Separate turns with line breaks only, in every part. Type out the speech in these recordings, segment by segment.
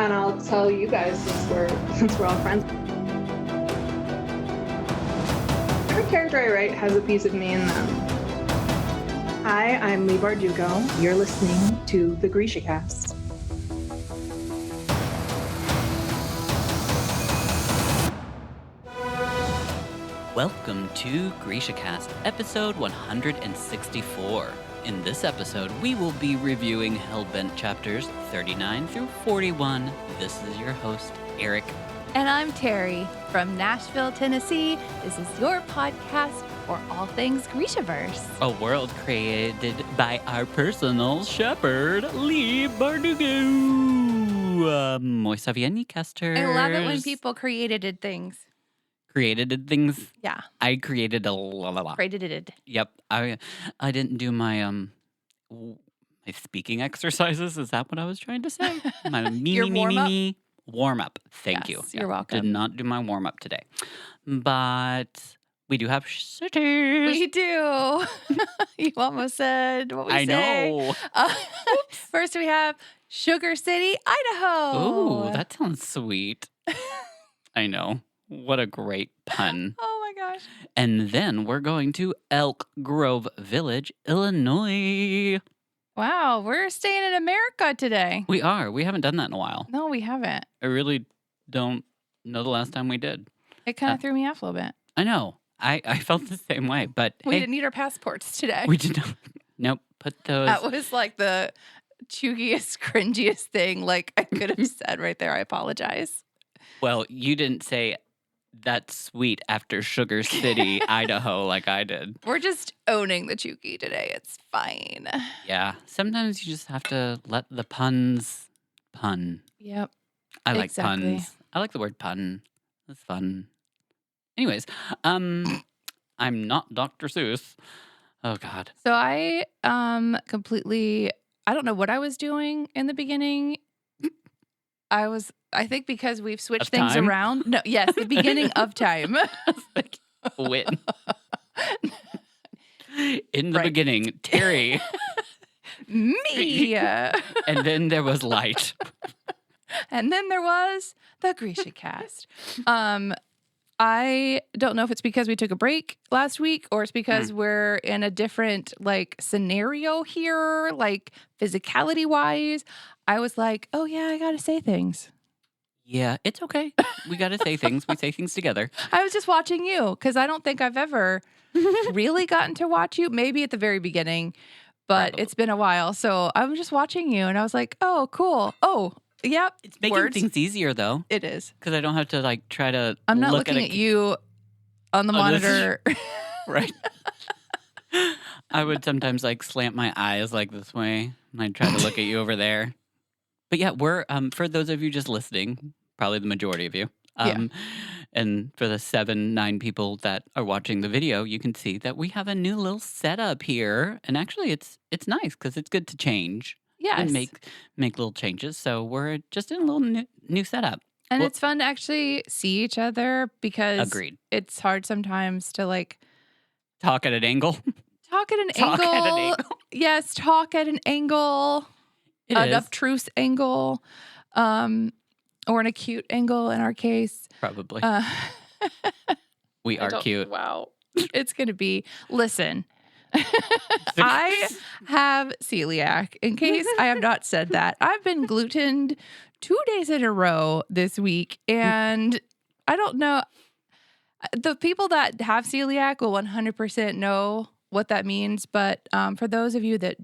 And I'll tell you guys since we're all friends. Every character I write has a piece of me in them. Hi, I'm Lee Bardugo. You're listening to the Grisha Cast.
Welcome to GrishaCast, episode 164. In this episode, we will be reviewing Hellbent chapters 39 through 41. This is your host, Eric.
And I'm Terry from Nashville, Tennessee. This is your podcast for all things Grishaverse.
A world created by our personal shepherd, Lee Bardugo. Moi ça vient, casters.
I love it when people created things.
Created things?
Yeah.
I created a la.
Created.
Yep. I didn't do my speaking exercises. Is that what I was trying to say? My
Your warm-up?
Warm up. Thank you.
You're welcome.
Did not do my warm up today. But we do have cities.
We do. You almost said what we
I
say.
know.
First we have Sugar City, Idaho.
Ooh, that sounds sweet. I know. What a great pun.
Oh my gosh.
And then we're going to Elk Grove Village, Illinois.
Wow, we're staying in America today.
We are. We haven't done that in a while.
No, we haven't.
I really don't know the last time we did.
It kind of threw me off a little bit.
I know. I felt the same way, but
We
hey,
didn't need our passports today.
we did not. Nope. Put those.
That was like the chuggiest, cringiest thing like I could have said right there. I apologize.
Well, you didn't say that's sweet after Sugar City, Idaho, like I did.
We're just owning the chuggy today. It's fine.
Yeah. Sometimes you just have to let the puns pun.
Yep.
I like
Exactly.
puns. I like the word pun. It's fun. Anyways, I'm not Dr. Seuss. Oh God.
So I completely, I don't know what I was doing in the beginning. I think because we've switched
Of
things
time?
around. No, yes, the beginning of time.
Like, win. In the
Right.
beginning, Terry,
Me.
and then there was light.
And then there was the Grisha Cast. I don't know if it's because we took a break last week or it's because we're in a different like scenario here, like physicality wise. I was like, oh yeah, I gotta say things.
Yeah, it's okay. We got to say things. We say things together.
I was just watching you because I don't think I've ever really gotten to watch you. Maybe at the very beginning, but
Probably.
it's been a while. So I was just watching you and I was like, oh, cool. Oh, yep.
It's making
Words.
things easier though,
It is.
because I don't have to like try to.
I'm not
look
looking at you on the
Oh, this is-
monitor.
Right. I would sometimes like slant my eyes like this way, and I'd try to look at you over there. But yeah, we're for those of you just listening, probably the majority of you.
Yeah.
And for the 7-9 people that are watching the video, you can see that we have a new little setup here, and actually, it's nice because it's good to change
Yes.
and make little changes. So we're just in a little new setup.
And
Well-
it's fun to actually see each other because
Agreed.
it's hard sometimes to like
Talk at an angle.
talk at an
Talk
angle.
at an angle.
Yes, talk at an angle,
It
an
is
obtruse angle, or an acute angle in our case.
probably.
Uh,
We
I
are
don't-
cute.
Wow. It's going to be, listen, I have celiac. In case I have not said that, I've been glutened 2 days in a row this week. And I don't know. The people that have celiac will 100% know what that means. But for those of you that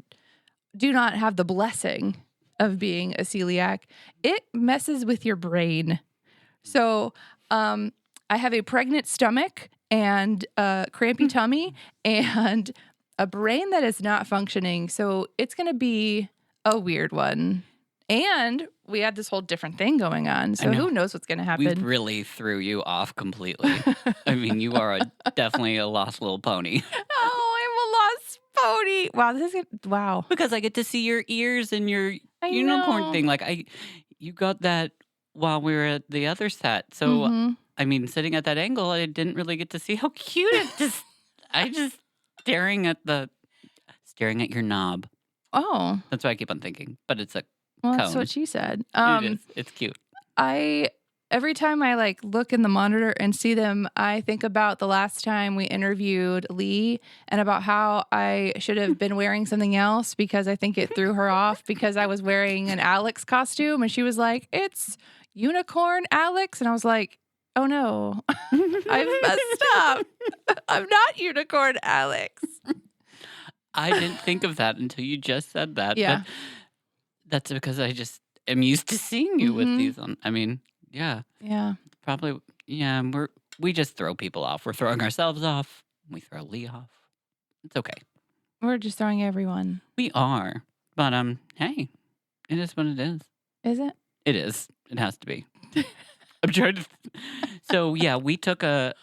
do not have the blessing of being a celiac, it messes with your brain. So I have a pregnant stomach and a crampy tummy and a brain that is not functioning. So it's going to be a weird one. And we had this whole different thing going on. So
know.
who knows what's going to
We
happen?
really threw you off completely. I mean, you are definitely a lost little pony.
Oh, I'm a lost pony. Wow, this is wow.
Because I get to see your ears and your
I
unicorn
know.
thing. Like you got that while we were at the other set. So
Mhm.
I mean, sitting at that angle, I didn't really get to see how cute it just. I just staring at your knob.
Oh,
That's what I keep on thinking. But it's a
Well, that's
cone.
what she said.
It is. It's cute.
Every time I like look in the monitor and see them, I think about the last time we interviewed Lee and about how I should have been wearing something else because I think it threw her off because I was wearing an Alex costume and she was like, "It's unicorn Alex." And I was like, "Oh no, I've messed up. I'm not unicorn Alex."
I didn't think of that until you just said that.
Yeah.
But that's because I just am used to seeing you with
Mhm.
these on. I mean, yeah,
Yeah.
probably. Yeah, we just throw people off. We're throwing ourselves off. We throw Lee off. It's okay.
We're just throwing everyone.
We are. But hey, it is what it is.
Is it?
It is. It has to be. I'm trying to. So yeah, we took a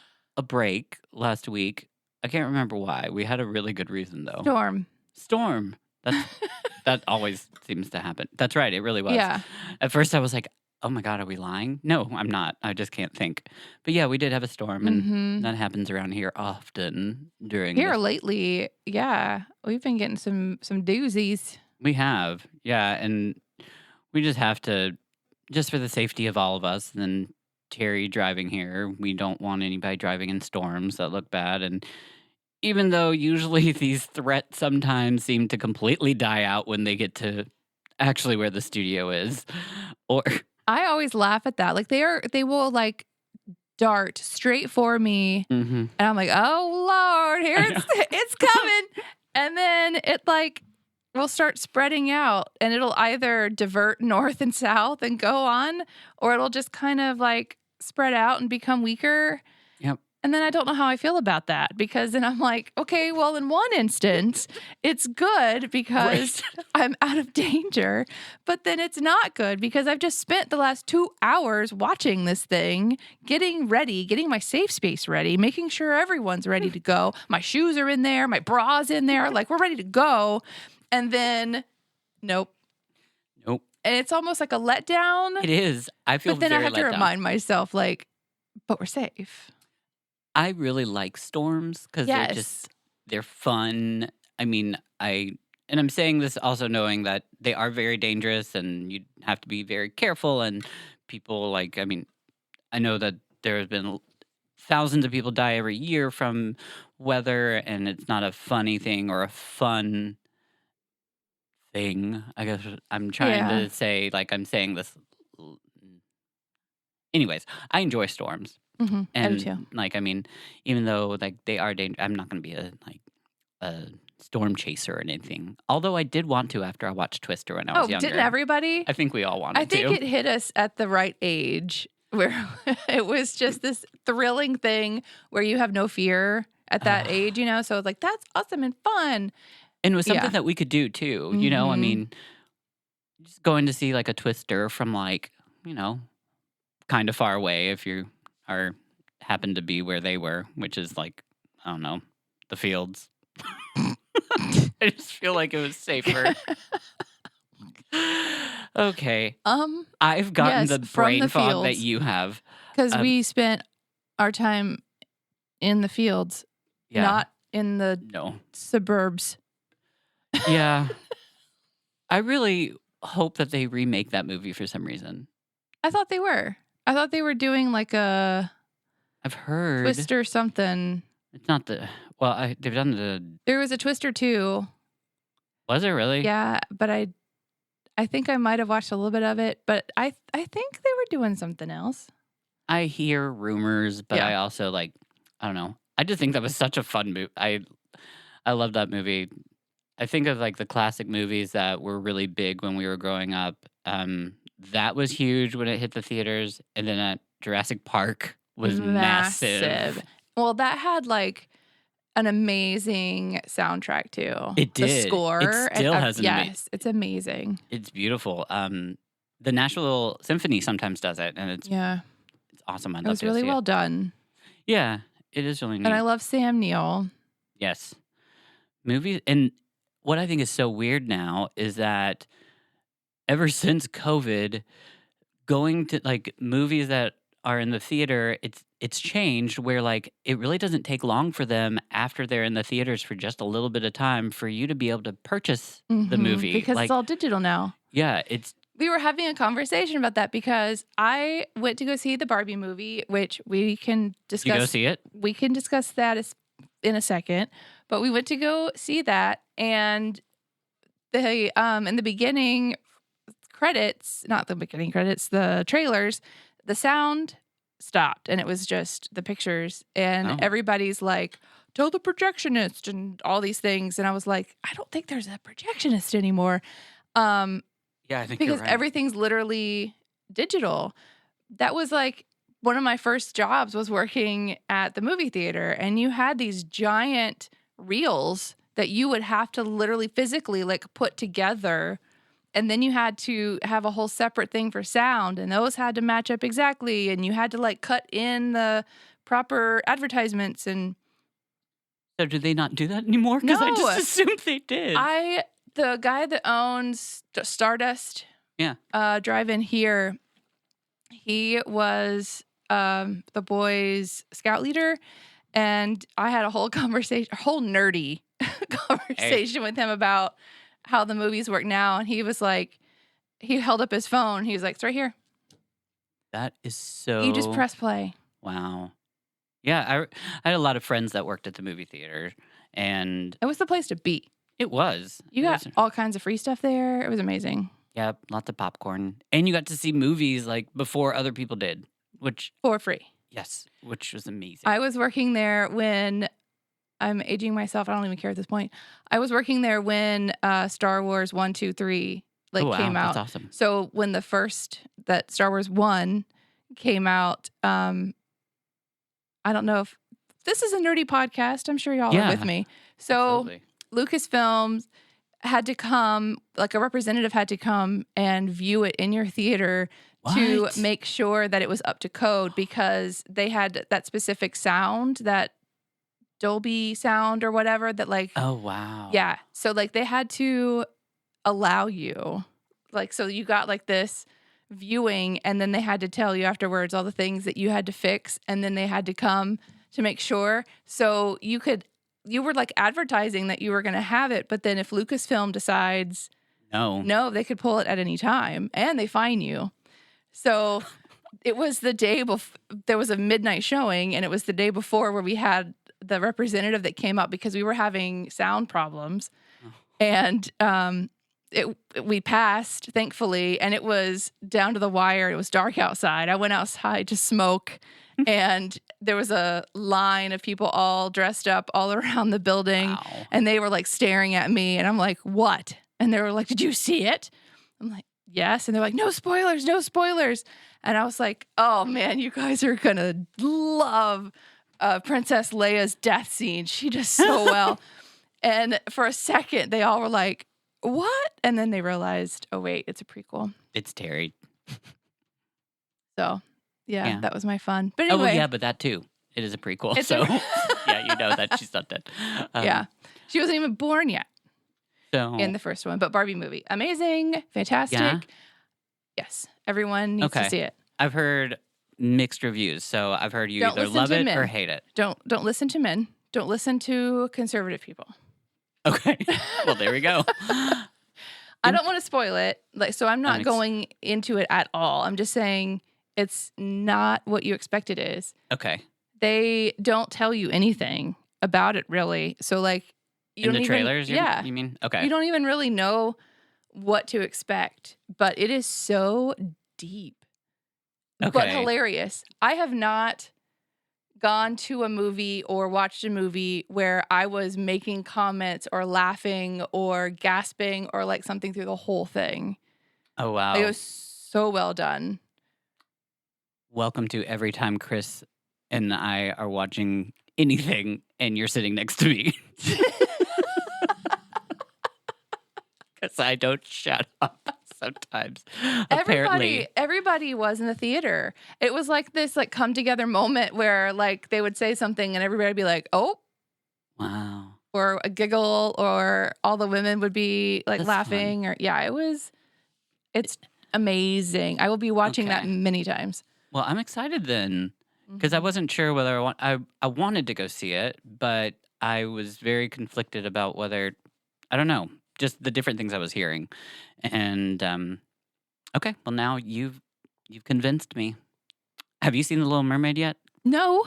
break last week. I can't remember why. We had a really good reason though.
Storm.
That always seems to happen. That's right. It really was.
Yeah.
At first, I was like, "Oh my god, are we lying?" No, I'm not. I just can't think. But yeah, we did have a storm, and
Mhm.
that happens around here often during.
Here
the-
lately, yeah, we've been getting some doozies.
We have, yeah, and we just have to, just for the safety of all of us, and then Terry driving here, we don't want anybody driving in storms that look bad. And even though usually these threats sometimes seem to completely die out when they get to actually where the studio is, or
I always laugh at that. Like they will like dart straight for me,
Mhm.
and I'm like, "Oh Lord, here
I know.
it's coming," and then it like will start spreading out, and it'll either divert north and south and go on, or it'll just kind of like spread out and become weaker.
Yep.
And then I don't know how I feel about that because then I'm like, okay, well, in one instance, it's good because I'm out of danger. But then it's not good because I've just spent the last 2 hours watching this thing, getting ready, getting my safe space ready, making sure everyone's ready to go. My shoes are in there, my bra's in there, like we're ready to go. And then, nope.
Nope.
And it's almost like a letdown.
It is. I feel
But then I
very
have to
let down.
remind myself, like, but we're safe.
I really like storms because
Yes.
they're fun. I mean, and I'm saying this also knowing that they are very dangerous and you have to be very careful. And people like, I mean, I know that there have been thousands of people die every year from weather, and it's not a funny thing or a fun thing. I guess I'm trying
Yeah.
to say, like, I'm saying this. Anyways, I enjoy storms.
Mm-hmm. I do
And
too.
like, I mean, even though like they are dangerous, I'm not going to be a storm chaser or anything. Although I did want to after I watched Twister when I was younger.
Didn't everybody?
I think we all wanted
I think
to.
it hit us at the right age where it was just this thrilling thing where you have no fear at that age, you know? So it's like, that's awesome and fun.
And it was something
Yeah.
that we could do too. You know, I
Mhm.
mean, just going to see like a Twister from like, kind of far away if you are happen to be where they were, which is like, I don't know, the fields. I just feel like it was safer. Okay. I've gotten
Yes,
the
from
brain
the
fog that
fields.
you have.
Because we spent our time in the fields,
Yeah.
not in the
No.
suburbs.
Yeah. I really hope that they remake that movie for some reason.
I thought they were. I thought they were doing like a
I've heard
Twister something.
it's not they've done the.
There was a Twister too.
Was it really?
Yeah, but I think I might have watched a little bit of it, but I think they were doing something else.
I hear rumors, but
Yeah.
I also I don't know. I just think that was such a fun movie. I love that movie. I think of like the classic movies that were really big when we were growing up. That was huge when it hit the theaters, and then at Jurassic Park was massive.
Well, that had like an amazing soundtrack too.
It
The
did. It
score.
still has an
yes, it's amazing.
It's beautiful. The Nashville Symphony sometimes does it, and it's
Yeah,
awesome. I'd
it
love
was
to
really
see
well
it.
done,
Yeah, it is really neat.
and I love Sam Neill.
Yes. Movies, and what I think is so weird now is that ever since COVID, going to like movies that are in the theater, it's changed where like it really doesn't take long for them after they're in the theaters for just a little bit of time for you to be able to purchase the
Mhm,
movie.
because
Like,
it's all digital now.
yeah, it's
we were having a conversation about that because I went to go see the Barbie movie, which we can
Did you go
discuss.
see it?
We can discuss that in a second. But we went to go see that, and the in the beginning credits, not the beginning credits, the trailers, the sound stopped, and it was just the pictures, and
Oh.
everybody's like, "Tell the projectionist," and all these things, and I was like, I don't think there's a projectionist anymore.
Yeah, I think
Because
you're right.
everything's literally digital. That was like one of my first jobs was working at the movie theater, and you had these giant reels that you would have to literally physically like put together, and then you had to have a whole separate thing for sound, and those had to match up exactly, and you had to like cut in the proper advertisements. And
So do they not do that anymore? Because I
No.
just assumed they did.
the guy that owns Stardust,
Yeah.
drive-in here, he was the boys' scout leader, and I had a whole conversation, a whole nerdy conversation with him about how the movies work now, and he was like, he held up his phone, he was like, "It's right here.
That is so.
You just press play."
Wow. Yeah, I had a lot of friends that worked at the movie theater, and
It was the place to be.
it was.
You
It
got
was-
all kinds of free stuff there. It was amazing.
yeah, lots of popcorn, and you got to see movies like before other people did, which
For free.
which was amazing.
I was working there when I'm aging myself. I don't even care at this point. I was working there when Star Wars 1, 2, 3
Oh, wow,
came out.
That's awesome.
So when that Star Wars 1 came out, I don't know if this is a nerdy podcast. I'm sure y'all
Yeah,
are with me. So
Absolutely.
Lucasfilms had to come, like a representative had to come and view it in your theater to
What?
make sure that it was up to code, because they had that specific sound, that Dolby sound or whatever, that like,
Oh wow.
yeah. So like they had to allow you, like, so you got like this viewing, and then they had to tell you afterwards all the things that you had to fix, and then they had to come to make sure. So you were like advertising that you were going to have it, but then if Lucasfilm decides no, they could pull it at any time, and they fine you. So it was the day before, there was a midnight showing, and it was the day before where we had the representative that came up because we were having sound problems.
Oh.
And we passed, thankfully, and it was down to the wire. It was dark outside. I went outside to smoke, and there was a line of people all dressed up all around the building,
Wow.
and they were like staring at me, and I'm like, "What?" And they were like, "Did you see it?" I'm like, "Yes." And they're like, "No spoilers, no spoilers." And I was like, "Oh man, you guys are gonna love Princess Leia's death scene. She does so well." And for a second, they all were like, "What?" And then they realized, oh wait, it's a prequel.
It's Terry.
So yeah,
Yeah.
that was my fun. But
Oh
anyway,
well, yeah, but that too. It is a prequel,
It's
so
a-
yeah, you know that she's not dead.
yeah, she wasn't even born yet
So
in the first one. But Barbie movie, amazing, fantastic.
Yeah?
Yes, everyone needs
Okay.
to see it.
I've heard mixed reviews. So I've heard you
Don't
either
listen
love
to
it
men.
or hate it.
Don't listen to men. Don't listen to conservative people.
Okay. Well, there we go.
I don't want to spoil it. Like, so I'm not
makes-
going into it at all. I'm just saying it's not what you expect it is.
Okay.
They don't tell you anything about it really. So like you
In
don't
the
even,
trailers,
yeah,
you mean? Okay.
you don't even really know what to expect, but it is so deep, but
Okay.
hilarious. I have not gone to a movie or watched a movie where I was making comments or laughing or gasping or like something through the whole thing.
Oh wow.
It was so well done.
Welcome to every time Chris and I are watching anything and you're sitting next to me. Because I don't shut up sometimes. Apparently.
Everybody was in the theater. It was like this like come together moment where like they would say something and everybody would be like, "Oh,"
Wow.
or a giggle, or all the women would be like
That's
laughing, or yeah, it's amazing. I will be watching that
Okay.
many times.
Well, I'm excited then. Because I
Mhm.
wasn't sure whether I wanted to go see it, but I was very conflicted about whether I don't know, just the different things I was hearing, and Okay, well now you've convinced me. Have you seen The Little Mermaid yet?
No.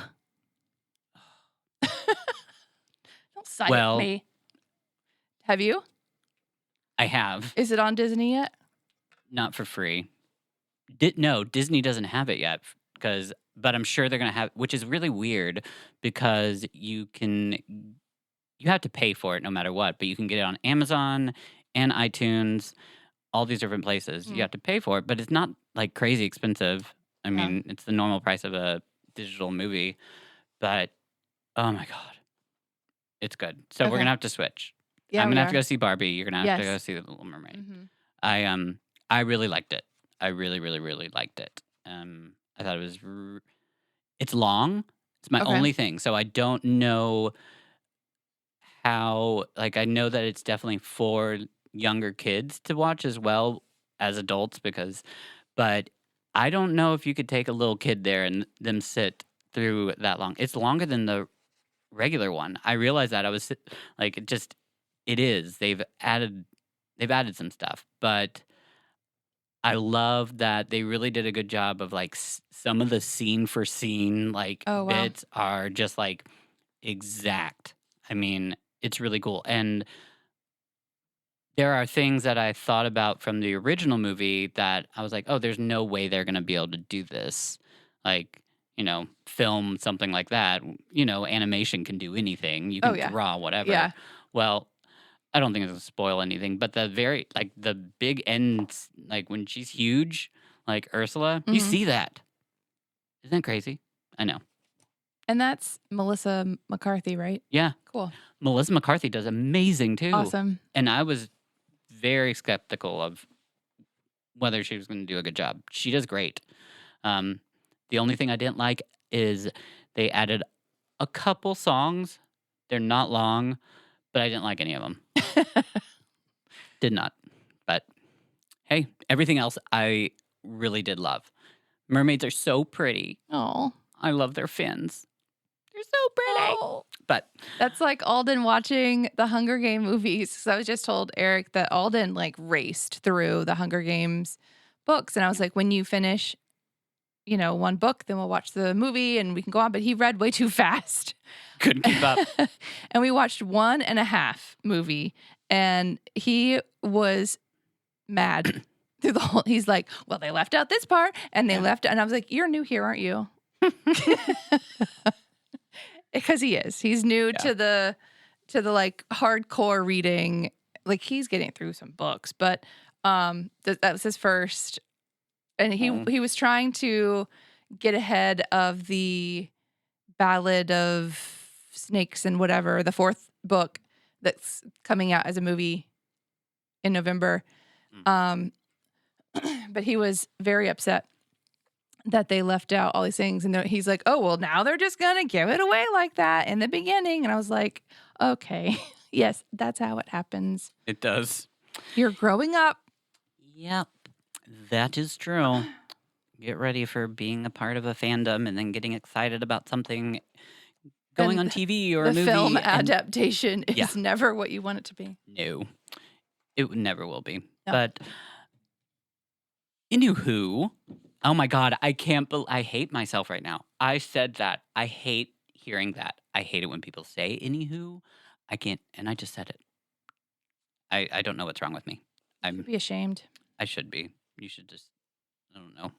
Don't side with
Well,
me. Have you?
I have.
Is it on Disney yet?
Not for free. No, Disney doesn't have it yet but I'm sure they're going to have, which is really weird because you have to pay for it no matter what, but you can get it on Amazon and iTunes, all these different places. You have to pay for it, but it's not like crazy expensive. I mean, it's the normal price of a digital movie, but oh my God, it's good. So we're
Okay.
going to have to switch.
Yeah,
I'm
we
going to have to
are.
go see Barbie. You're going to have to
Yes.
go see The Little Mermaid.
Mhm.
I really liked it. I really, really, really liked it. I thought it was. It's long. It's my
Okay.
only thing. So I don't know how. Like I know that it's definitely for younger kids to watch as well as adults but I don't know if you could take a little kid there and them sit through that long. It's longer than the regular one. I realized that. I was like, it is. They've added some stuff, but I love that they really did a good job of like some of the scene for scene like
Oh, wow.
bits are just like exact. I mean, it's really cool. And there are things that I thought about from the original movie that I was like, oh, there's no way they're going to be able to do this. Like, film something like that. Animation can do anything. You
Oh,
can
yeah.
draw whatever.
Yeah.
Well, I don't think it's gonna spoil anything, but the big ends, like when she's huge, like Ursula, you
Mhm.
see that. Isn't that crazy? I know.
And that's Melissa McCarthy, right?
Yeah.
Cool.
Melissa McCarthy does amazing too.
Awesome.
And I was very skeptical of whether she was going to do a good job. She does great. The only thing I didn't like is they added a couple songs. They're not long, but I didn't like any of them. Did not. But hey, everything else I really did love. Mermaids are so pretty.
Oh.
I love their fins. They're so pretty. But
That's like Alden watching the Hunger Game movies. So I was just told Eric that Alden like raced through the Hunger Games books. And I was like, when you finish, one book, then we'll watch the movie and we can go on. But he read way too fast.
couldn't keep up.
And we watched 1.5 movie and he was mad through the whole. He's like, well, they left out this part and they left. And I was like, you're new here, aren't you? Because he is. He's new to the like hardcore reading. Like he's getting through some books, but that was his first. And he was trying to get ahead of the Ballad of Snakes and whatever, the 4th book that's coming out as a movie in November. But he was very upset that they left out all these things. And he's like, oh, well, now they're just going to give it away like that in the beginning. And I was like, okay, yes, that's how it happens.
It does.
You're growing up.
Yep. That is true. Get ready for being a part of a fandom and then getting excited about something going on TV or a movie.
The film adaptation is
Yeah.
never what you want it to be.
No, it never will be.
No.
But anywho, oh my God, I hate myself right now. I said that. I hate hearing that. I hate it when people say anywho. I can't, and I just said it. I don't know what's wrong with me.
Be ashamed.
I should be. You should just, I don't know.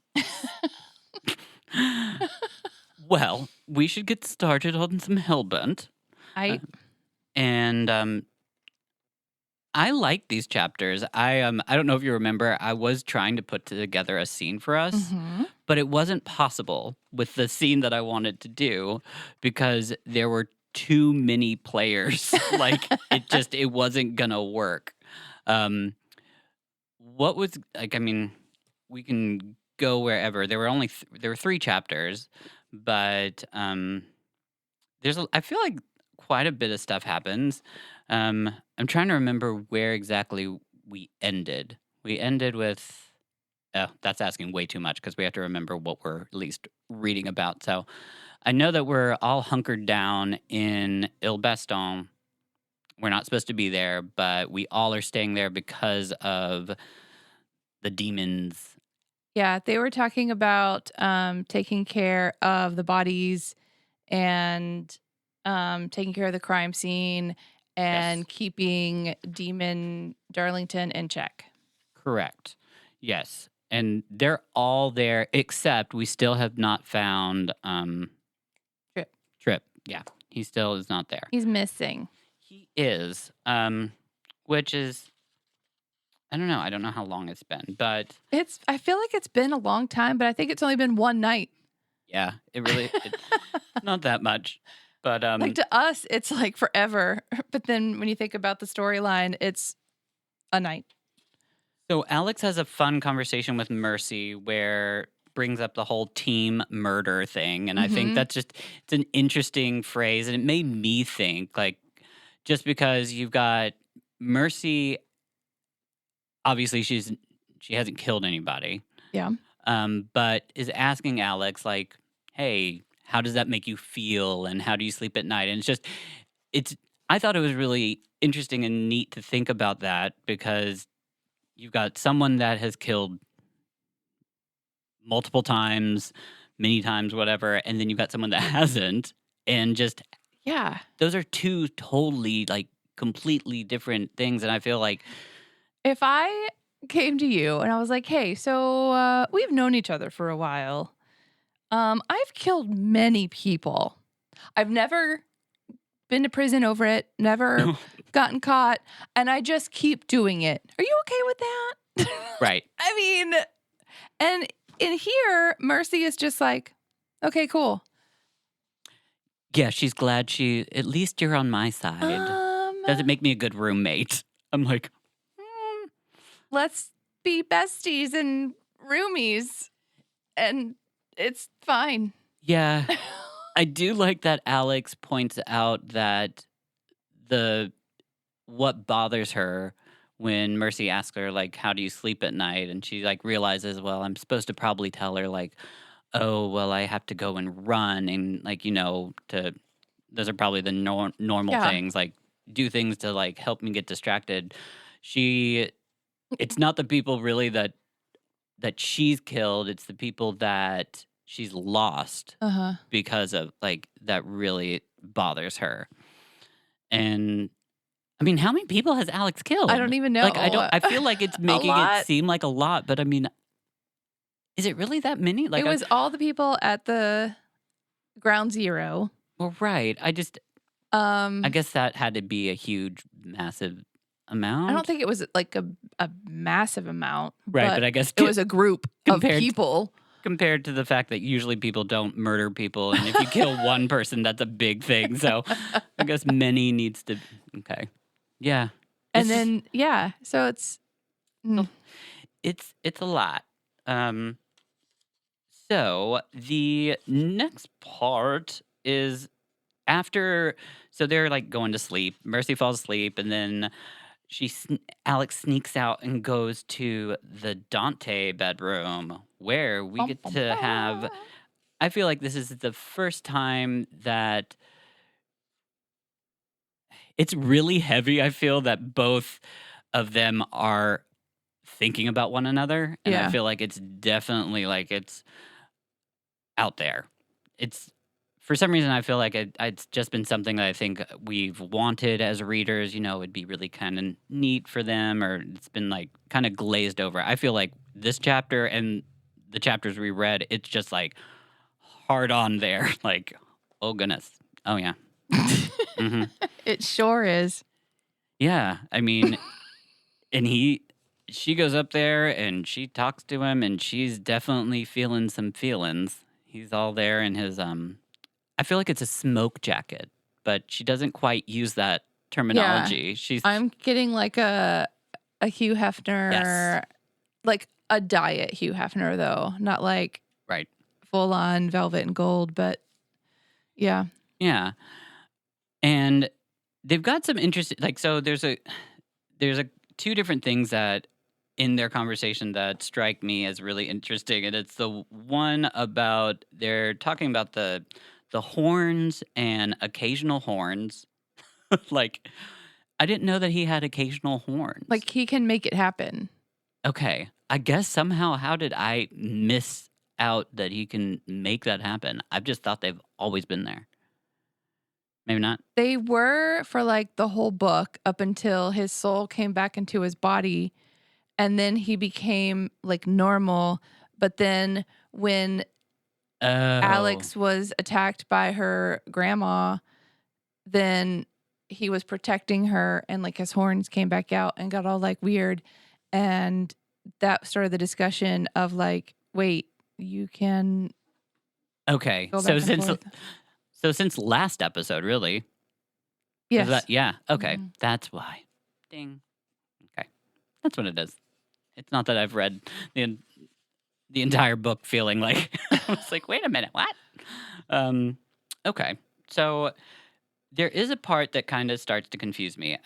Well, we should get started on some Hellbent. And I like these chapters. I don't know if you remember, I was trying to put together a scene for us,
Mhm.
but it wasn't possible with the scene that I wanted to do because there were too many players. Like it wasn't gonna work. What was like? I mean, we can go wherever. There were only there were 3 chapters, but I feel like quite a bit of stuff happens. I'm trying to remember where exactly we ended. We ended with. Oh, that's asking way too much because we have to remember what we're at least reading about. So I know that we're all hunkered down in Il Baston. We're not supposed to be there, but we all are staying there because of the demons
Yeah, they were talking about taking care of the bodies and taking care of the crime scene and
Yes.
keeping Demon Darlington in check.
Correct. Yes. And they're all there, except we still have not found
Trip.
Trip. Yeah. He still is not there.
He's missing.
He is. Which is, I don't know. I don't know how long it's been, but
I feel like it's been a long time, but I think it's only been one night.
yeah, it's not that much. But
Like to us, it's like forever. But then when you think about the storyline, it's a night.
so Alex has a fun conversation with Mercy where brings up the whole team murder thing, and I think
Mhm.
that's it's an interesting phrase, and it made me think like just because you've got Mercy, obviously she hasn't killed anybody,
Yeah.
but is asking Alex like, "Hey, how does that make you feel, and how do you sleep at night?" And it's I thought it was really interesting and neat to think about that because you've got someone that has killed multiple times, many times, whatever, and then you've got someone that hasn't, and just
Yeah.
those are two totally like completely different things. And I feel like
If I came to you and I was like, hey, so we've known each other for a while. I've killed many people. I've never been to prison over it, never gotten caught, and I just keep doing it. Are you okay with that?
right.
I mean, and in here, Mercy is just like, okay, cool.
Yeah, she's glad at least you're on my side. Does it make me a good roommate? I'm like,
let's be besties and roomies, and it's fine.
yeah. I do like that Alex points out that what bothers her when Mercy asks her like, how do you sleep at night? And she like realizes, well, I'm supposed to probably tell her like, oh, well, I have to go and run and like, those are probably the normal
Yeah.
things, like do things to like help me get distracted. It's not the people really that she's killed. It's the people that she's lost
Uh-huh.
because of like that really bothers her. And I mean, how many people has Alex killed?
I don't even know.
Like I feel like it's making
lot.
it seem like a lot, but I mean, is it really that many? Like
It was all the people at the ground zero.
well, right. I guess that had to be a huge, massive amount.
I don't think it was like a massive amount.
Right, but I guess
it was a group of
compared-
people.
compared to the fact that usually people don't murder people, and if you kill one person, that's a big thing. So I guess many needs to. Okay, yeah,
And then so it's
it's a lot. So the next part is after. So they're like going to sleep. Mercy falls asleep, and then Alex sneaks out and goes to the Dante bedroom where we get to have. I feel like this is the first time that it's really heavy. I feel that both of them are thinking about one another, and
Yeah.
I feel like it's definitely like it's out there. It's for some reason I feel like it's just been something that I think we've wanted as readers. It'd be really kind of neat for them, or it's been like kind of glazed over. I feel like this chapter and the chapters we read, it's just like hard on there. Like, oh goodness, oh yeah, hmm
It sure is.
yeah. I mean, and she goes up there and she talks to him, and she's definitely feeling some feelings. He's all there in his I feel like it's a smoke jacket, but she doesn't quite use that terminology.
I'm getting like a Hugh Hefner,
Yes.
like a diet Hugh Hefner though, not like
right.
full on velvet and gold, but yeah.
Yeah. And they've got some interesting so there's a two different things that in their conversation that strike me as really interesting, and it's the one about they're talking about the horns and occasional horns. Like I didn't know that he had occasional horns.
Like he can make it happen.
okay. I guess somehow, how did I miss out that he can make that happen? I've just thought they've always been there. Maybe not.
They were for like the whole book up until his soul came back into his body and then he became like normal. But then when
Oh.
Alex was attacked by her grandma, then he was protecting her and like his horns came back out and got all like weird. And that started the discussion of like, wait, you can
Okay.
go back and forth.
So since last episode, really? Is
Yes.
that- yeah. Okay.
Mhm.
That's why. Ding. Okay. That's what it is. It's not that I've read the entire book feeling like I was like, wait a minute, what? Okay. So there is a part that kind of starts to confuse me.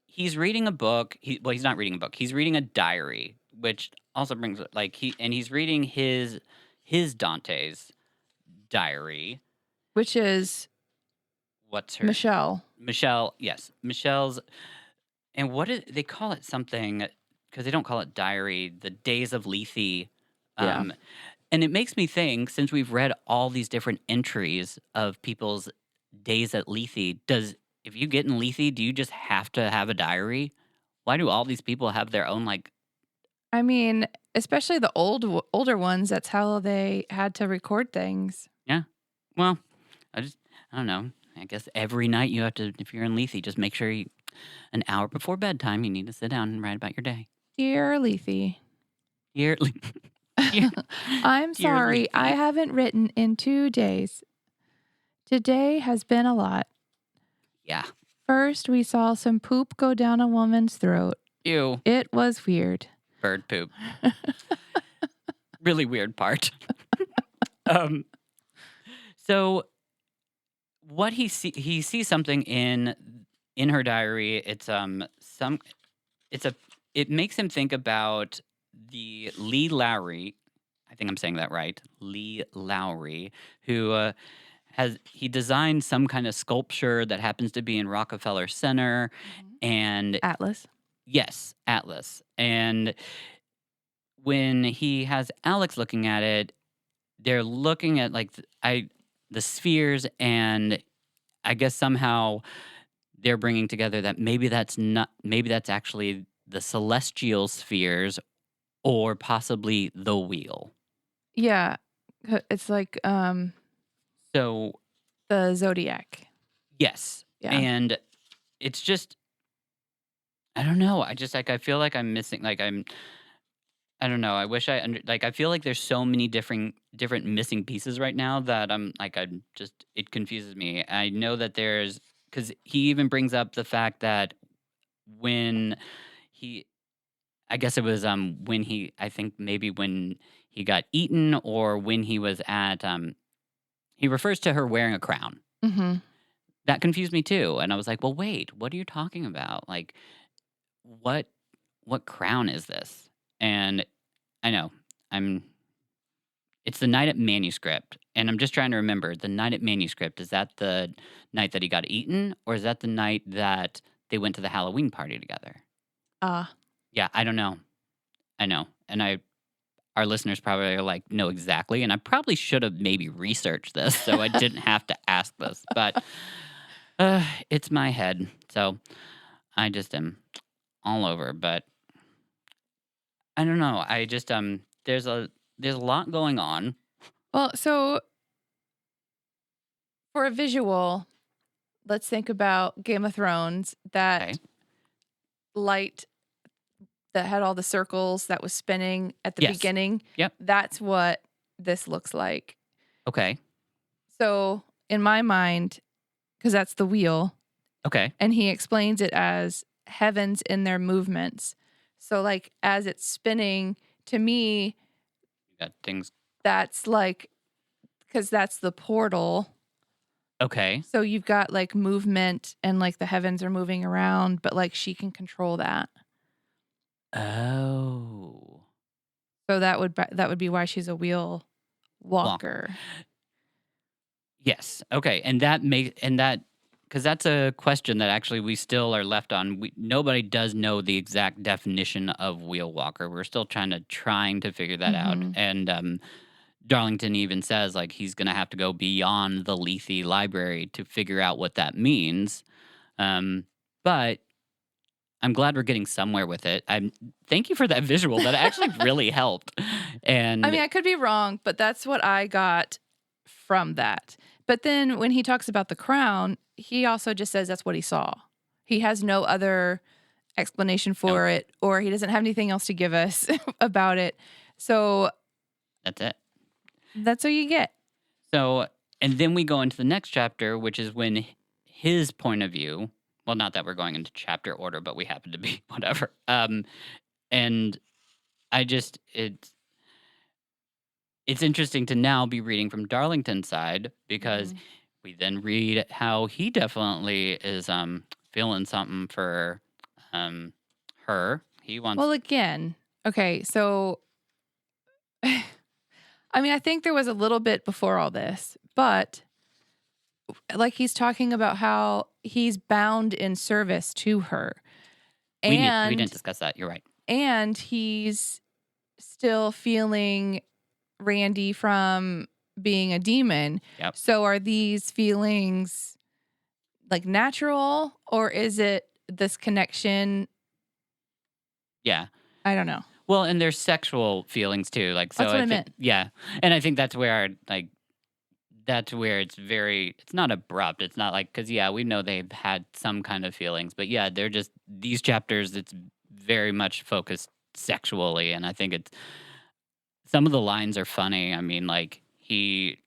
He's reading a book. He's not reading a book. He's reading a diary, which also brings like he's reading his Dante's diary.
Which is
What's her
Michelle.
Michelle, yes. Michelle's, and what is they call it something, because they don't call it diary, the Days of Lethe.
Yeah.
And it makes me think, since we've read all these different entries of people's days at Lethe, if you get in Lethe, do you just have to have a diary? Why do all these people have their own, like,
I mean, especially the older ones, that's how they had to record things.
well, I don't know. I guess every night you have to, if you're in Lethe, just make sure an hour before bedtime, you need to sit down and write about your day.
Dear Lethe,
Dear,
I'm
Dear
sorry,
Lethe.
I haven't written in 2 days. Today has been a lot.
yeah.
First, we saw some poop go down a woman's throat.
Ew.
It was weird.
Bird poop. Really weird part. So what he sees something in her diary. It makes him think about the Lee Lowry. I think I'm saying that right. Lee Lowry, who he designed some kind of sculpture that happens to be in Rockefeller Center, and
Atlas.
yes, Atlas. And when he has Alex looking at it, they're looking at like the spheres, and I guess somehow they're bringing together that maybe that's actually the celestial spheres, or possibly the wheel.
Yeah. It's like
So
the Zodiac.
yes,
Yeah.
and it's just I don't know. I feel like I'm missing. I don't know. I wish I feel like there's so many different missing pieces right now that it confuses me. I know that because he even brings up the fact that when I guess it was I think maybe when he got eaten, or when he was at he refers to her wearing a crown.
Mm-hmm.
That confused me too, and I was like, well, wait, what are you talking about? Like, what crown is this? And I know it's the night at Manuscript, and I'm just trying to remember, the night at Manuscript, is that the night that he got eaten, or is that the night that they went to the Halloween party together? Yeah, I don't know. I know. And our listeners probably are like, know exactly, and I probably should have maybe researched this so I didn't have to ask this, but it's my head, so I just am all over, but I don't know. I just there's a lot going on.
Well, so for a visual, let's think about Game of Thrones, that
Okay.
light that had all the circles that was spinning at the
Yes.
beginning.
Yep.
That's what this looks like.
Okay.
So in my mind, because that's the wheel,
Okay.
and he explains it as heavens in their movements. So like as it's spinning, to me,
Got things.
that's like, because that's the portal.
Okay.
So you've got like movement and like the heavens are moving around, but like she can control that.
Oh.
So that would be why she's a wheel walker.
Yes. Okay. And that because that's a question that actually we still are left on. Nobody does know the exact definition of wheel walker. We're still trying to figure that out.
Mhm.
And Darlington even says like he's going to have to go beyond the Lethe library to figure out what that means. But I'm glad we're getting somewhere with it. Thank you for that visual. That actually really helped. And
I mean, I could be wrong, but that's what I got from that. But then when he talks about the crown, he also just says that's what he saw. He has no other explanation for it, or he doesn't have anything else to give us about it. So
that's it.
That's what you get.
So, and then we go into the next chapter, which is when his point of view, well, not that we're going into chapter order, but we happen to be, whatever. And it's interesting to now be reading from Darlington's side, because we then read how he definitely is feeling something for her. He wants.
Well, again, okay, so I mean, I think there was a little bit before all this, but like he's talking about how he's bound in service to her.
We didn't discuss that. You're right.
And he's still feeling Randy from being a demon.
Yep.
So are these feelings like natural, or is it this connection?
Yeah.
I don't know.
Well, and there's sexual feelings too. Like, so
That's what I meant.
Yeah. And I think that's where it's not abrupt. It's not like, because we know they've had some kind of feelings, but they're just these chapters. It's very much focused sexually. And I think some of the lines are funny. I mean, like he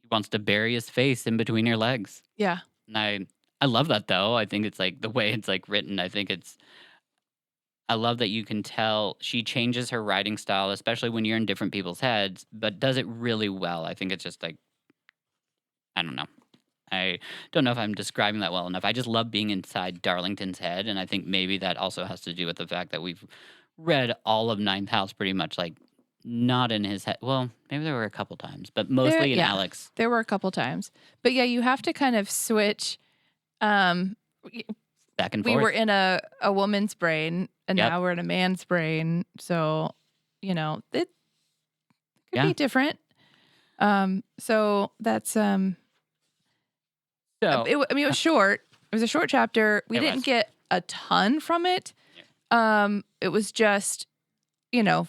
wants to bury his face in between your legs.
Yeah.
And I love that though. I think it's like the way it's like written. I love that you can tell she changes her writing style, especially when you're in different people's heads, but does it really well. I think it's just like, I don't know. I don't know if I'm describing that well enough. I just love being inside Darlington's head, and I think maybe that also has to do with the fact that we've read all of Ninth House pretty much like not in his head. Well, maybe there were a couple times, but mostly in Alex.
There were a couple times. But you have to kind of switch.
Back and forth.
We were in a woman's brain, and now we're in a man's brain. So, it could be different. So that's it was short. It was a short chapter. We didn't get a ton from it. It was just,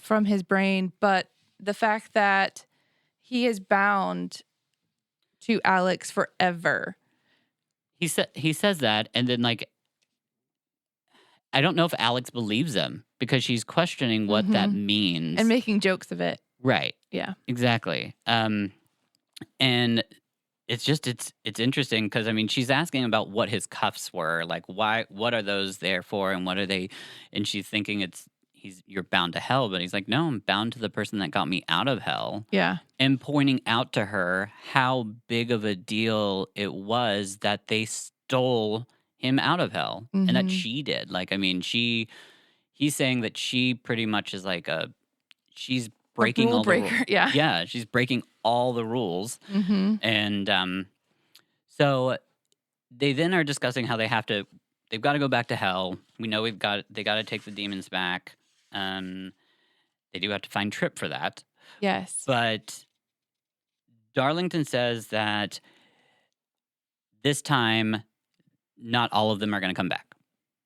from his brain, but the fact that he is bound to Alex forever.
He says that, and then like, I don't know if Alex believes him, because she's questioning what that means
and making jokes of it.
Right.
Yeah.
Exactly. And it's interesting because I mean she's asking about what his cuffs were, like what are those there for, and what are they? And she's thinking you're bound to hell, but he's like, no, I'm bound to the person that got me out of hell.
Yeah. And
pointing out to her how big of a deal it was that they stole him out of hell, and that she did. Like, I mean, he's saying that she pretty much is like she's breaking all the rules. Yeah, she's breaking all the rules. And so they then are discussing how they've got to go back to hell. We know they got to take the demons back. They do have to find Trip for that.
Yes.
But Darlington says that this time not all of them are going to come back.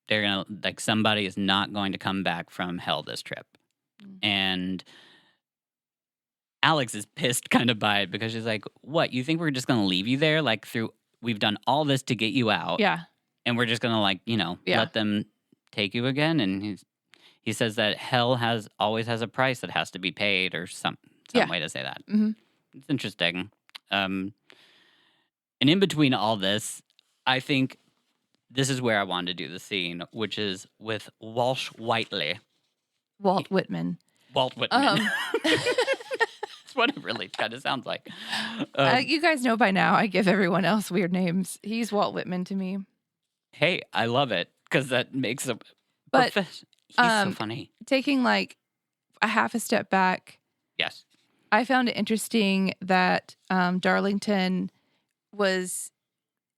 They're going to, like, somebody is not going to come back from hell this trip. And Alex is pissed kind of by it, because she's like, what, you think we're just going to leave you there? Like, we've done all this to get you out.
Yeah.
And we're just going to, like, let them take you again? And he says that hell always has a price that has to be paid, or some way to say that. It's interesting. And in between all this, I think this is where I wanted to do the scene, which is with Walsh Whiteley.
Walt Whitman.
Walt Whitman. That's what it really kind of sounds like.
You guys know by now I give everyone else weird names. He's Walt Whitman to me.
Hey, I love it, because that makes a...
But
he's so funny.
Taking like a half a step back.
Yes.
I found it interesting that Darlington was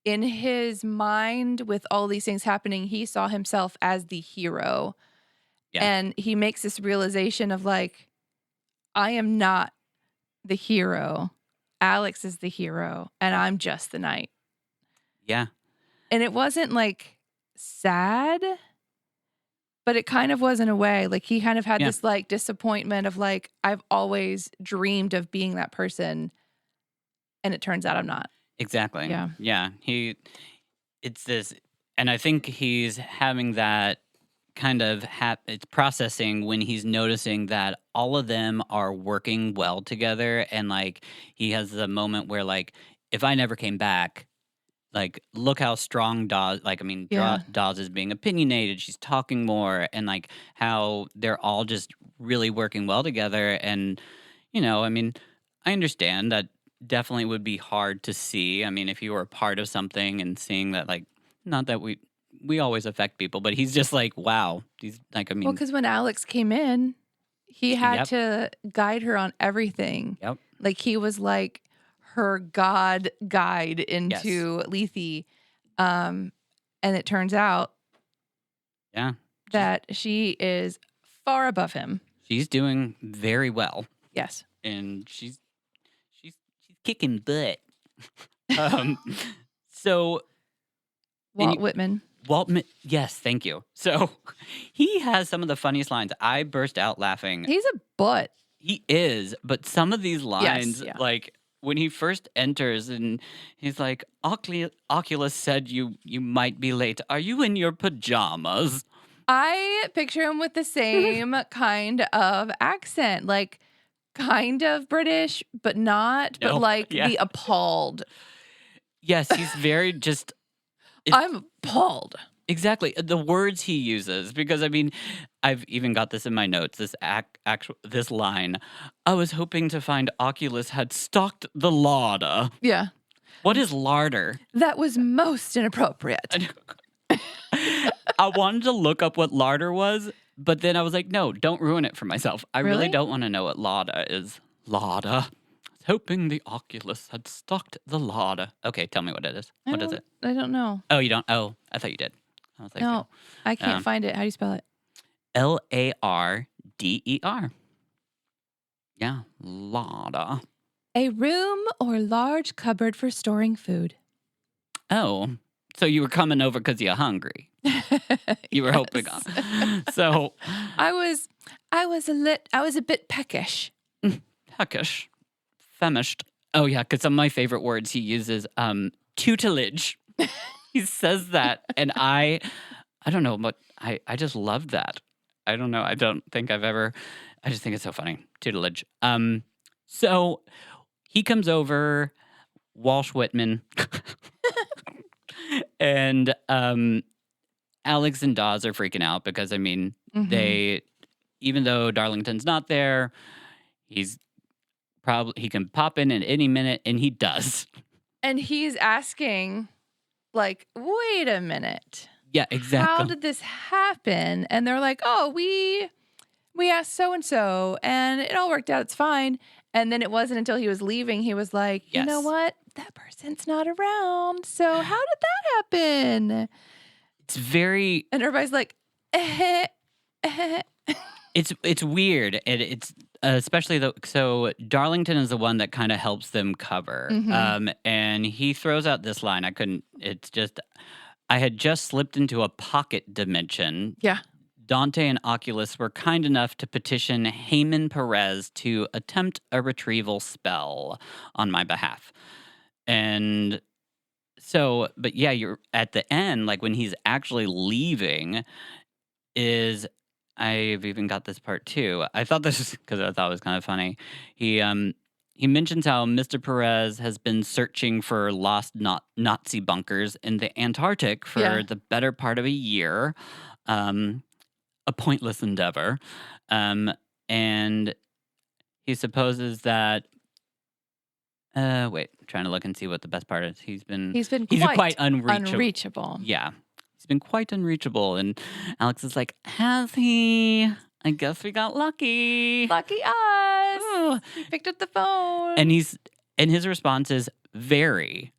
in his mind, with all these things happening, he saw himself as the hero.
Yeah.
And he makes this realization of like, I am not the hero. Alex is the hero, and I'm just the knight.
Yeah.
And it wasn't like sad, but it kind of was in a way. Like he kind of had
Yeah.
this like disappointment of like, I've always dreamed of being that person, and it turns out I'm not.
Exactly.
Yeah.
Yeah. It's this, and I think he's having that kind of it's processing when he's noticing that all of them are working well together, and like he has the moment where like, if I never came back, like look how strong Dawes, like I mean
Yeah.
Dawes is being opinionated, she's talking more, and like how they're all just really working well together. And I mean, I understand that definitely would be hard to see. I mean, if you were a part of something and seeing that, like, not that we always affect people, but he's just like, wow. He's like, I mean,
Well, because when Alex came in, he had
Yep.
to guide her on everything.
Yep.
Like he was like her God guide into Lethe. And it turns out
Yeah.
that she is far above him.
She's doing very well,
Yes.
and she's kicking butt. um, so
Walt
you-
Whitman.
Yes, thank you. So he has some of the funniest lines. I burst out laughing.
He's a butt.
He is, but some of these lines,
yeah.
like when he first enters and he's like, Oculus said you might be late. Are you in your pajamas?
I picture him with the same kind of accent, like kind of British, but not,
No,
but like
yeah.
the appalled.
Yes, he's very just.
I'm appalled.
Exactly the words he uses, because I mean, I've even got this in my notes. This line, I was hoping to find Oculus had stocked the larder.
Yeah.
What is larder?
That was most inappropriate.
I wanted to look up what larder was, but then I was like, no, don't ruin it for myself. I really
Really?
don't want to know what larder is. Larder. I was hoping the Oculus had stocked the larder. Okay, tell me what it is. What is it?
I don't know.
Oh, you don't? Oh, I thought you did. I was like,
No, I can't find it. How do you spell it?
Larder. Yeah, larder.
A room or large cupboard for storing food.
Oh, so you were coming over because you're hungry. You were hoping on. So
I was a bit peckish.
peckish, famished. Oh yeah, because some of my favorite words he uses, tutelage. He says that, and I don't know, but I just love that. I don't know. I don't think I've ever. I just think it's so funny. Tutelage. So he comes over, Walsh Whitman, and Alex and Dawes are freaking out because I mean they, even though Darlington's not there, he can pop in at any minute, and he does.
And he's asking, like, wait a minute.
Yeah, exactly.
How did this happen? And they're like, oh, we asked so-and-so, and it all worked out. It's fine. And then it wasn't until he was leaving, he was like, you know
Yes.
what? That person's not around. So how did that happen?
It's very.
And everybody's like,
It's weird, and it's especially so Darlington is the one that kind of helps them cover, and he throws out this line. It's just, I had just slipped into a pocket dimension.
Yeah.
Dante and Oculus were kind enough to petition Heyman Perez to attempt a retrieval spell on my behalf, and so, but yeah, you're at the end, like when he's actually leaving, I've even got this part too. I thought this because I thought it was kind of funny. He mentions how Mr. Perez has been searching for lost Nazi bunkers in the Antarctic for the better part of a year. A pointless endeavor. And he supposes that wait, I'm trying to look and see what the best part is. He's quite
unreachable.
Yeah. He's been quite unreachable. And Alex is like, has he? I guess we got lucky.
Lucky us.
Oh.
He picked up the phone.
And his response is very.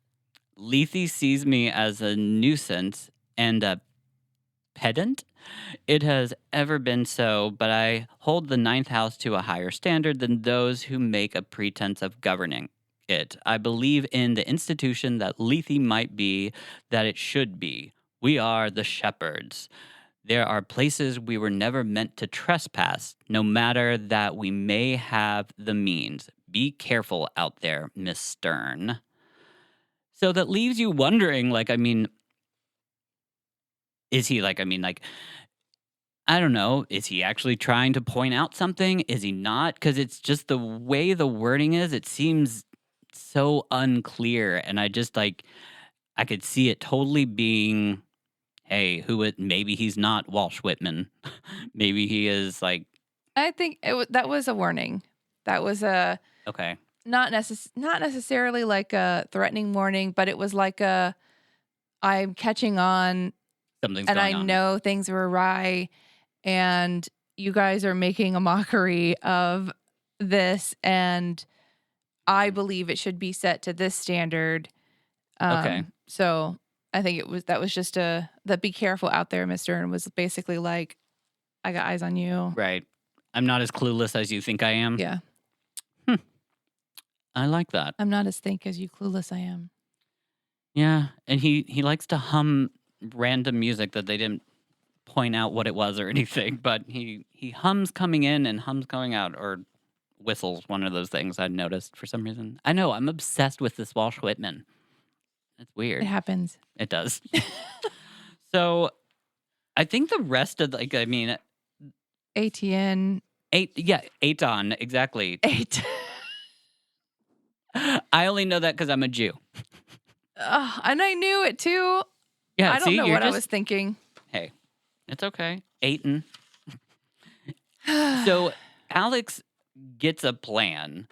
Lethe sees me as a nuisance and a pedant. It has ever been so, but I hold the ninth house to a higher standard than those who make a pretense of governing it. I believe in the institution that Lethe might be, that it should be. We are the shepherds. There are places we were never meant to trespass, no matter that we may have the means. Be careful out there, Miss Stern. So that leaves you wondering, like, I mean, is he like, I mean, like, I don't know, is he actually trying to point out something? Is he not? Because it's just the way the wording is, it seems so unclear. And I just like, I could see it totally being, hey, maybe he's not Walsh Whitman. Maybe he is like,
I think that was a warning. That was a
okay,
not necessarily like a threatening warning, but it was like I'm catching on
something's
and
going
I
on.
know things are awry and you guys are making a mockery of this and I believe it should be set to this standard.
Okay.
So I think that was just the be careful out there, Mr. And was basically like, I got eyes on you.
Right. I'm not as clueless as you think I am.
Yeah.
I like that.
I'm not as think as you clueless I am.
Yeah. And he likes to hum random music that they didn't point out what it was or anything, but he hums coming in and hums going out, or whistles, one of those things I'd noticed for some reason. I know, I'm obsessed with this Walsh Whitman. It's weird.
It happens.
It does. So I think the rest of like, I mean,
ATN.
Aton, exactly.
8.
I only know that because I'm a Jew.
And I knew it too.
Yeah,
I don't
see,
know
you're
what I
just-
was thinking.
Hey, it's okay. Aton. So Alex gets a plan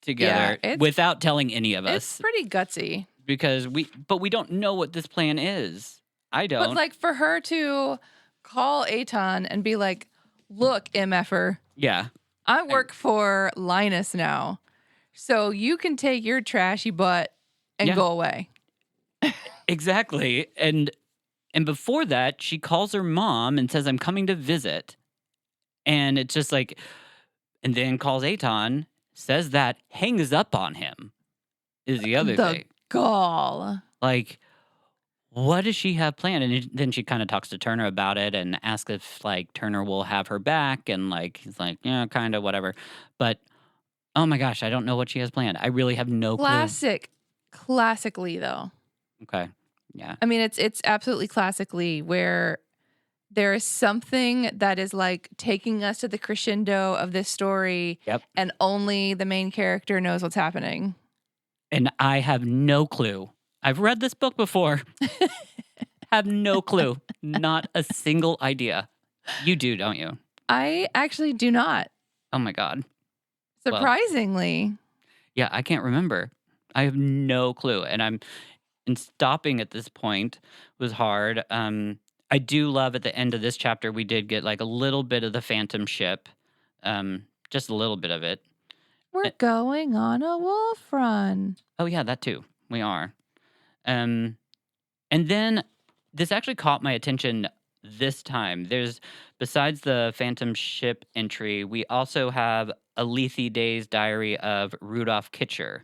together
it's-
without telling any of
It's
us
pretty gutsy.
because we don't know what this plan is. I don't.
But like for her to call Aton and be like, look, MFer,
Yeah.
I work for Linus now. So you can take your trashy butt and
Yeah.
go away.
Exactly. And before that, she calls her mom and says, I'm coming to visit. And it's just like, and then calls Aton, says that, hangs up on him is the other
The
thing.
gall.
Like, what does she have planned? And then she kind of talks to Turner about it and asks if like Turner will have her back. And like, he's like, yeah, kind of, whatever. But oh my gosh, I don't know what she has planned. I really have no
Classically though.
clue. Okay. Yeah.
I mean, it's absolutely classically where there is something that is like taking us to the crescendo of this story.
Yep.
And only the main character knows what's happening.
And I have no clue. I've read this book before. Have no clue. Not a single idea. You do, don't you?
I actually do not.
Oh my God. Well.
Surprisingly.
Yeah, I can't remember. I have no clue. And stopping at this point was hard. I do love at the end of this chapter, we did get like a little bit of the Phantom ship. Just a little bit of it.
We're going on a wolf run.
Oh yeah, that too. We are. And then this actually caught my attention this time. Besides the Phantom ship entry, we also have a Lethe Days diary of Rudolph Kitcher.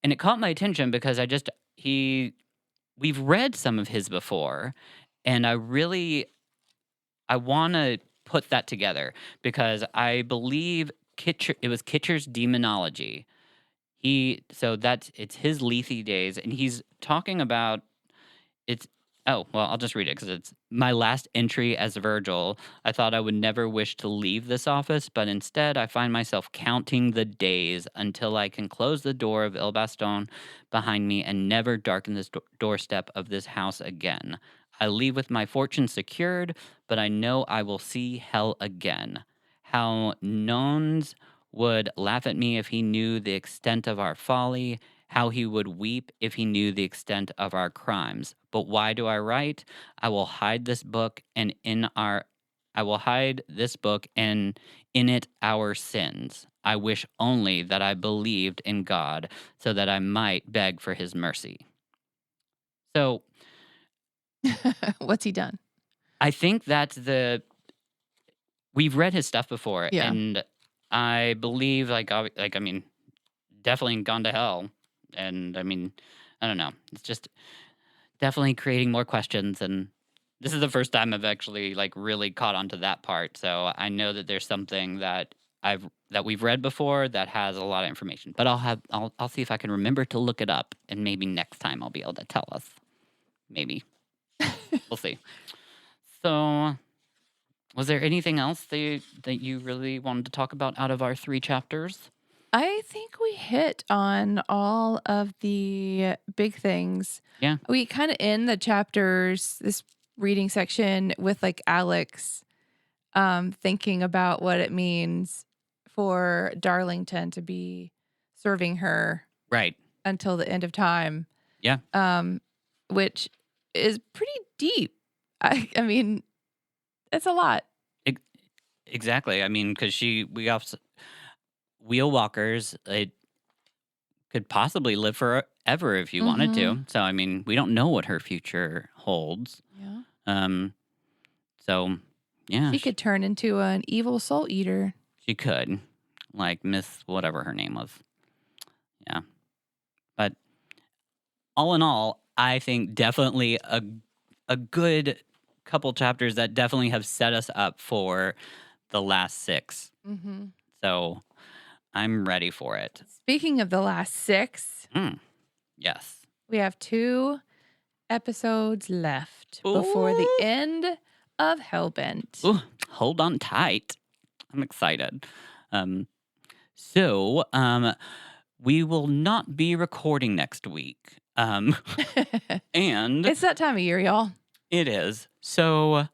And it caught my attention because we've read some of his before, and I want to put that together because I believe it was Kitcher's Demonology. It's his Lethe Days, and he's talking about I'll just read it because it's my last entry as Virgil. I thought I would never wish to leave this office, but instead I find myself counting the days until I can close the door of Il Baston behind me and never darken this doorstep of this house again. I leave with my fortune secured, but I know I will see hell again. How Nones would laugh at me if he knew the extent of our folly, how he would weep if he knew the extent of our crimes. But why do I write? I will hide this book, and in our I will hide this book and in it our sins. I wish only that I believed in God so that I might beg for his mercy. So
What's he done?
I think that's we've read his stuff before,
Yeah.
and I believe, I mean, definitely gone to hell, and I mean, I don't know. It's just definitely creating more questions, and this is the first time I've actually really caught on to that part. So I know that there's something that we've read before that has a lot of information, but I'll see if I can remember to look it up, and maybe next time I'll be able to tell us. Maybe we'll see. So, was there anything else that you really wanted to talk about out of our 3 chapters?
I think we hit on all of the big things.
Yeah.
We kind of end the chapters, this reading section, with Alex thinking about what it means for Darlington to be serving her
Right.
until the end of time.
Yeah.
Which is pretty deep. I mean, it's a lot.
Exactly. I mean, because we also wheel walkers, it could possibly live forever if you wanted to. So I mean, we don't know what her future holds.
Yeah.
So yeah,
She could turn into an evil soul eater.
she could, like Miss whatever her name was. Yeah. But all in all, I think definitely a good couple chapters that definitely have set us up for the last 6.
Mm-hmm.
So I'm ready for it.
Speaking of the last 6,
Yes.
we have 2 episodes left before the
Ooh.
end of Hellbent.
Ooh, hold on tight. I'm excited. So we will not be recording next week. And
It's that time of year, y'all.
it is. So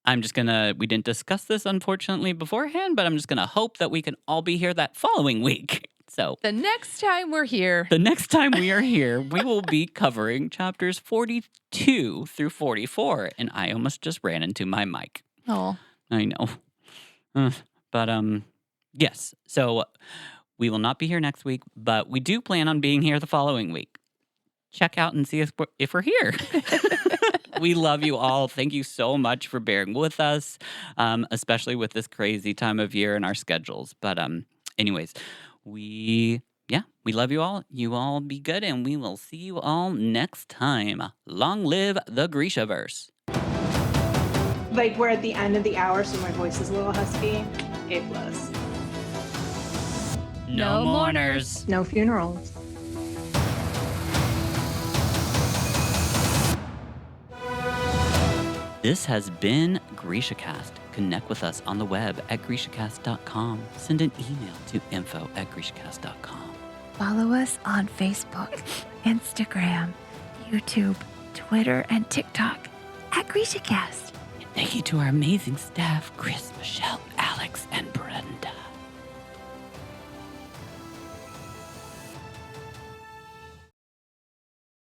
I'm just we didn't discuss this unfortunately beforehand, but I'm just gonna hope that we can all be here that following week. So
The next time we're here,
the next time we are here, we will be covering chapters 42 through 44. And I almost just ran into my mic.
oh,
I know. But yes. So we will not be here next week, but we do plan on being here the following week. Check out and see us if we're here. We love you all. Thank you so much for bearing with us, especially with this crazy time of year and our schedules. But anyways, we love you all. You all be good, and we will see you all next time. Long live the Grishaverse.
We're at the end of the hour, so my voice is a little husky. A+.
No mourners.
No funerals.
This has been GrishaCast. Connect with us on the web at GrishaCast.com. Send an email to info@GrishaCast.com.
Follow us on Facebook, Instagram, YouTube, Twitter, and TikTok at GrishaCast.
Thank you to our amazing staff, Chris, Michelle, Alex, and Brenda.